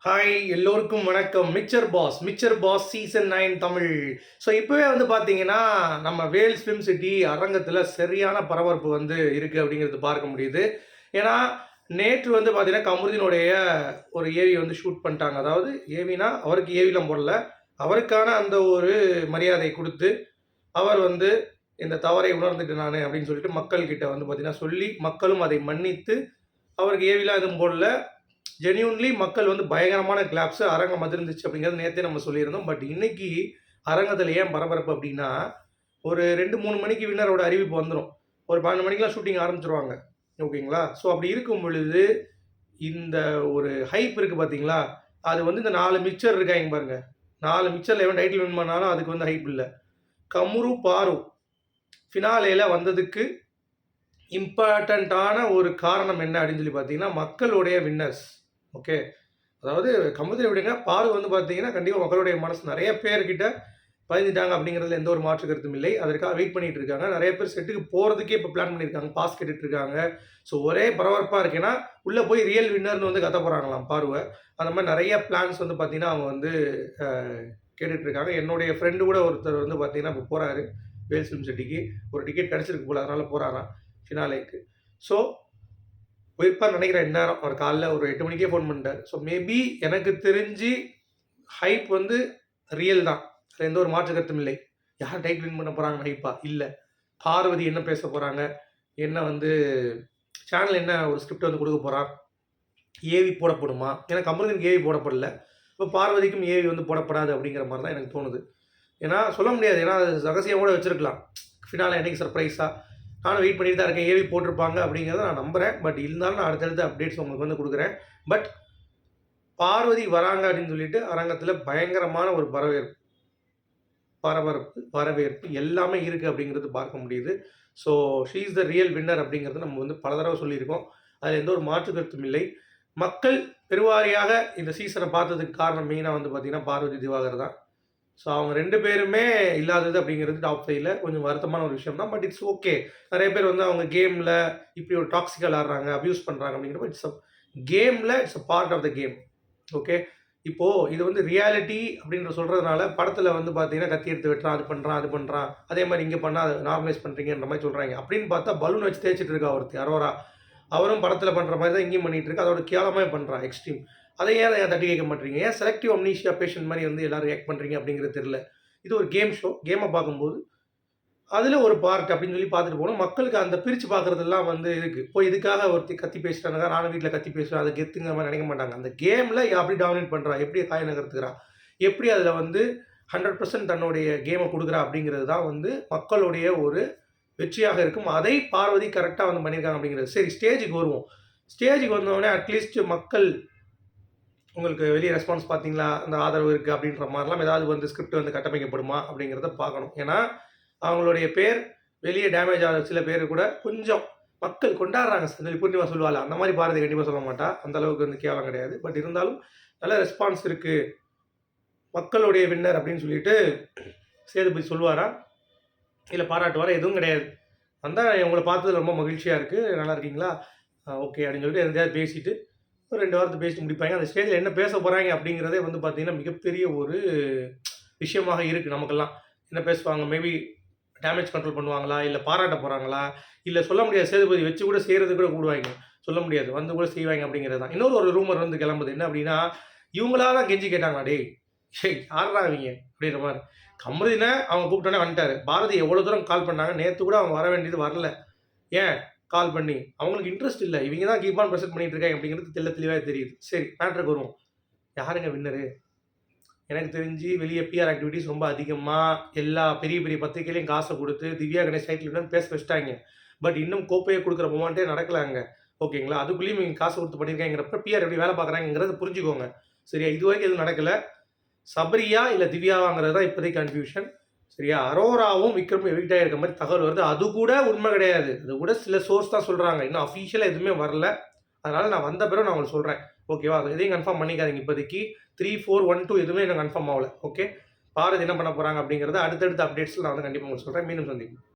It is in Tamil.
ஹாய் எல்லோருக்கும் வணக்கம். Mixer boss season 9 Tamil. So இப்போவே பார்த்தீங்கன்னா நம்ம வேல்ஸ் ஃபிலிம் சிட்டி அரங்கத்தில் சரியான பரபரப்பு இருக்குது அப்படிங்கிறது பார்க்க முடியுது. ஏன்னா நேற்று பார்த்தீங்கன்னா கமருதீனுடைய ஒரு ஏவி ஷூட் பண்ணிட்டாங்க. அதாவது ஏவினா அவருக்கு ஏவிலாம் போடல, அவருக்கான அந்த ஒரு மரியாதை கொடுத்து அவர் இந்த தவறை உணர்ந்துட்டு நான் அப்படின்னு சொல்லிட்டு மக்கள்கிட்ட பார்த்தீங்கன்னா சொல்லி மக்களும் அதை மன்னித்து அவருக்கு ஏவிலாம் எதுவும் போடல. ஜென்யூன்லி மக்கள் பயங்கரமான கிளாப்ஸ் அரங்கம் அதிர்ந்துச்சு அப்படிங்கிறது நேற்றே நம்ம சொல்லியிருந்தோம். பட் இன்னைக்கு அரங்கத்தில் ஏன் பரபரப்பு அப்படின்னா, ஒரு 2-3 மணிக்கு வின்னரோட அறிவிப்பு வந்துடும். ஒரு 12 மணிக்கெலாம் ஷூட்டிங் ஆரம்பிச்சிருவாங்க. ஓகேங்களா? ஸோ அப்படி இருக்கும் பொழுது இந்த ஒரு ஹைப் இருக்குது பார்த்தீங்களா, அது இந்த 4 மிக்சர் இருக்காங்க பாருங்க. 4 மிக்சரில் எவன் டைட்டில் வின் பண்ணாலும் அதுக்கு ஹைப் இல்லை. கமுரு பாரு ஃபினாலேயில் வந்ததுக்கு இம்பார்ட்டண்ட்டான ஒரு காரணம் என்ன அப்படின்னு சொல்லி பார்த்தீங்கன்னா, மக்களுடைய வின்னர்ஸ். ஓகே, அதாவது கமருதீனை விடுங்க, பாரு பார்த்தீங்கன்னா கண்டிப்பாக மக்களுடைய மனசு நிறைய பேர்கிட்ட பதிஞ்சிட்டாங்க அப்படிங்கிறதுல எந்த ஒரு மாற்று கருத்தும் இல்லை. அதற்காக வெயிட் பண்ணிட்டு இருக்காங்க. நிறைய பேர் செட்டுக்கு போகிறதுக்கே இப்போ பிளான் பண்ணியிருக்காங்க, பாஸ் கேட்டுட்டு இருக்காங்க. ஸோ ஒரே பரபரப்பாக இருக்குன்னா உள்ளே போய் ரியல் வின்னர்னு கத்த போகிறாங்களாம் பாருவை. அந்த மாதிரி நிறைய பிளான்ஸ் பார்த்தீங்கன்னா அவங்க கேட்டுட்டு இருக்காங்க. என்னுடைய ஃப்ரெண்டு கூட ஒருத்தர் பார்த்தீங்கன்னா இப்போ போகிறாரு வேல்ஸ் ஃபிலிம் சிட்டிக்கு. ஒரு டிக்கெட் கிடச்சிருக்கு போல, அதனால் போகிறாராம் ஃபினாலேக்கு. ஸோ போயிருப்பார் நினைக்கிறேன். இந்நேரம் அவர் காலைல ஒரு 8 மணிக்கே ஃபோன் பண்ணிட்டார். ஸோ மேபி எனக்கு தெரிஞ்சு ஹைப் ரியல் தான், எந்த ஒரு மாற்று கருத்தும் இல்லை. யார் டைட்டில் வின் பண்ண போகிறாங்க ஹைப்பா இல்லை, பார்வதி என்ன பேச போகிறாங்க, என்ன சேனல் என்ன ஒரு ஸ்கிரிப்ட் கொடுக்க போகிறான், ஏவி போடப்படுமா? ஏன்னா கமருதீனுக்கு ஏவி போடப்படல, இப்போ பார்வதிக்கும் ஏவி போடப்படாது அப்படிங்கிற மாதிரி தான் எனக்கு தோணுது. ஏன்னா சொல்ல முடியாது, ஏன்னா அது ரகசியம் கூட வச்சுருக்கலாம். ஃபினாலே என்னைக்கு சர்ப்ரைஸாக நானும் வெயிட் பண்ணிட்டு தான் இருக்கேன். ஏவி போட்டிருப்பாங்க அப்படிங்கிறத நான் நம்புகிறேன். பட் இருந்தாலும் நான் அடுத்தடுத்த அப்டேட்ஸ் உங்களுக்கு கொடுக்குறேன். பட் பார்வதி வராங்க அப்படின்னு சொல்லிட்டு அரங்கத்தில் பயங்கரமான ஒரு வரவேற்பு எல்லாமே இருக்குது அப்படிங்கிறது பார்க்க முடியுது. So she is the real winner அப்படிங்கிறது நம்ம பல தடவை சொல்லியிருக்கோம். அதில் எந்த ஒரு மாற்று கருத்தும் இல்லை. மக்கள் பெருவாரியாக இந்த சீசனை பார்த்ததுக்கு காரணம் மெயினாக பார்த்தீங்கன்னா பார்வதி திவாகர் தான். ஸோ அவங்க 2 பேருமே இல்லாதது அப்படிங்கிறது டாப் 5ல கொஞ்சம் வருத்தமான ஒரு விஷயம் தான். But it's okay. நிறைய பேர் அவங்க கேமில் இப்படி ஒரு டாக்ஸிக்காக விளாட்றாங்க, அப்யூஸ் பண்ணுறாங்க அப்படிங்கிறப்ப it's a part of the game. Okay, இப்போது இது ரியாலிட்டி அப்படின்ற சொல்கிறதுனால படத்தில் பார்த்தீங்கன்னா கத்தி எடுத்து வெட்டுறான், அது பண்ணுறான், அதே மாதிரி இங்கே பண்ணால் அதை நார்மலைஸ் பண்ணுறீங்கன்ற மாதிரி சொல்கிறாங்க. அப்படின்னு பார்த்தா பலூன் வச்சு தேய்ச்சிட்டு இருக்கா ஒருத்தி அரோரா. அவரும் படத்தில் பண்ணுற மாதிரி தான் இங்கேயும் பண்ணிகிட்டு இருக்கு. அதோட கேவலமாக பண்ணுறான் எக்ஸ்ட்ரீம். அதை ஏன் தட்டி கேட்க மாட்டீங்க? ஏன் செலக்டிவ் அம்னீஷியா பேஷண்ட் மாதிரி எல்லாரும் ரியாக்ட் பண்ணுறீங்க அப்படிங்கிறது தெரியல. இது ஒரு கேம் ஷோ. கேமை பார்க்கும்போது அதில் ஒரு பார்ட் அப்படின்னு சொல்லி பார்த்துட்டு போகணும். மக்களுக்கு அந்த பிரித்து பார்க்குறதெல்லாம் இருக்குது. இப்போ இதுக்காக ஒருத்தி கத்தி பேசுகிறாங்க, நானும் வீட்டில் கத்தி பேசுகிறேன், அதை கெத்துங்கிற மாதிரி நினைக்க மாட்டாங்க. அந்த கேமில் எப்படி டாமினேட் பண்ணுறா, எப்படி காய் நகர்த்துக்கிறா, எப்படி அதில் 100% தன்னுடைய கேமை கொடுக்குறா அப்படிங்கிறது தான் மக்களுடைய ஒரு வெற்றியாக இருக்கும். அதை பார்வதி கரெக்டாக பண்ணியிருக்காங்க அப்படிங்கிறது. சரி, ஸ்டேஜுக்கு வருவோம். ஸ்டேஜுக்கு வந்தோடனே அட்லீஸ்ட் மக்கள் உங்களுக்கு வெளியே ரெஸ்பான்ஸ் பார்த்தீங்களா, அந்த ஆதரவு இருக்குது அப்படின்ற மாதிரிலாம் ஏதாவது ஸ்கிரிப்ட் கட்டமைக்கப்படுமா அப்படிங்கிறத பார்க்கணும். ஏன்னா அவங்களுடைய பேர் வெளியே டேமேஜ் ஆகிற சில பேர் கூட கொஞ்சம் மக்கள் கொண்டாடுறாங்க. சொல்லி பூர்ணிமா சொல்லுவாள், அந்த மாதிரி பாரதி கண்டிப்பாக சொல்ல மாட்டா. அந்த அளவுக்கு கேவலம் கிடையாது. பட் இருந்தாலும் நல்ல ரெஸ்பான்ஸ் இருக்குது, மக்களுடைய வின்னர் அப்படின்னு சொல்லிட்டு சேதுபதி சொல்லுவாரா இல்லை பாராட்டுவாரா? எதுவும் கிடையாது. வந்தால் உங்களை பார்த்தது ரொம்ப மகிழ்ச்சியாக இருக்குது, நல்லா இருக்கீங்களா, ஓகே அப்படின்னு சொல்லிட்டு எதாவது பேசிட்டு ஒரு 2 வாரத்தை பேசிட்டு முடிப்பாங்க. அந்த ஸ்டேஜில் என்ன பேச போகிறாங்க அப்படிங்கிறதே பார்த்தீங்கன்னா மிகப்பெரிய ஒரு விஷயமாக இருக்குது நமக்கெல்லாம். என்ன பேசுவாங்க, மேபி டேமேஜ் கண்ட்ரோல் பண்ணுவாங்களா, இல்லை பாராட்ட போகிறாங்களா, இல்லை சொல்ல முடியாது. சேதுபதி வச்சு கூட செய்கிறது கூட கூடுவாங்க, சொல்ல முடியாது, கூட செய்வாங்க அப்படிங்கிறது தான். இன்னொரு ரூமர் கிளம்புது. என்ன அப்படின்னா, இவங்களா தான் கெஞ்சி கேட்டாங்களா, டேய் யாரா அவங்க அப்படின்ற மாதிரி. கமருதீனை அவங்க கூப்பிட்டோன்னே வந்துட்டார். பாரதி எவ்வளோ தூரம் கால் பண்ணாங்க, நேற்று கூட அவங்க வர வேண்டியது வரல. ஏன் கால் பண்ணி அவங்களுக்கு இன்ட்ரெஸ்ட் இல்லை, இவங்க தான் கீப் ஆன் ப்ரெசென்ட் பண்ணிட்டு இருக்காங்க அப்படிங்கிறது தெளிவாக தெரியுது. சரி, மேட்ருக்கு வருவோம். யாருங்க வின்னரு? எனக்கு தெரிஞ்சு வெளியே பிஆர் ஆக்டிவிட்டிஸ் ரொம்ப அதிகமாக எல்லா பெரிய பெரிய பத்திரிகையிலையும் காசை கொடுத்து திவ்யா கணேஷ் சைக்கிள் வின்னு பேச வச்சுட்டாங்க. பட் இன்னும் கோப்பையை கொடுக்குற மொமெண்ட்டே நடக்கலாங்க. ஓகேங்களா? அதுக்குள்ளேயும் இவங்க காசு கொடுத்து பண்ணியிருக்காங்கிறப்ப பிஆர் எப்படி வேலை பார்க்குறாங்கிறத புரிஞ்சுக்கோங்க. சரியா? இது வரைக்கும் எதுவும் நடக்கலை. சபரியா இல்லை திவ்யாவாங்கிறது தான் இப்போதைக்கு கன்ஃபியூஷன். சரியா? அரோராவும் விக்ரமும் எவிக்ட் ஆகிருக்க மாதிரி தகவல் வருது. அது கூட உண்மை கிடையாது. அது கூட சில சோர்ஸ் தான் சொல்கிறாங்க. இன்னும் அஃபீஷியலாக எதுவுமே வரல. அதனால் நான் வந்த பிறகு நான் உங்களுக்கு சொல்கிறேன். ஓகேவா? எதையும் கன்ஃபார்ம் பண்ணிக்காதீங்க இப்போதைக்கு. 3, 4, 1, 2 எதுவுமே எனக்கு கன்ஃபார்ம் ஆகலை. ஓகே, பாரதி என்ன பண்ண போகிறாங்க அப்படிங்கிறத அடுத்தடுத்த அப்டேட்ஸில் நான் கண்டிப்பாக உங்களுக்கு சொல்கிறேன். மீண்டும் சந்திப்போம்.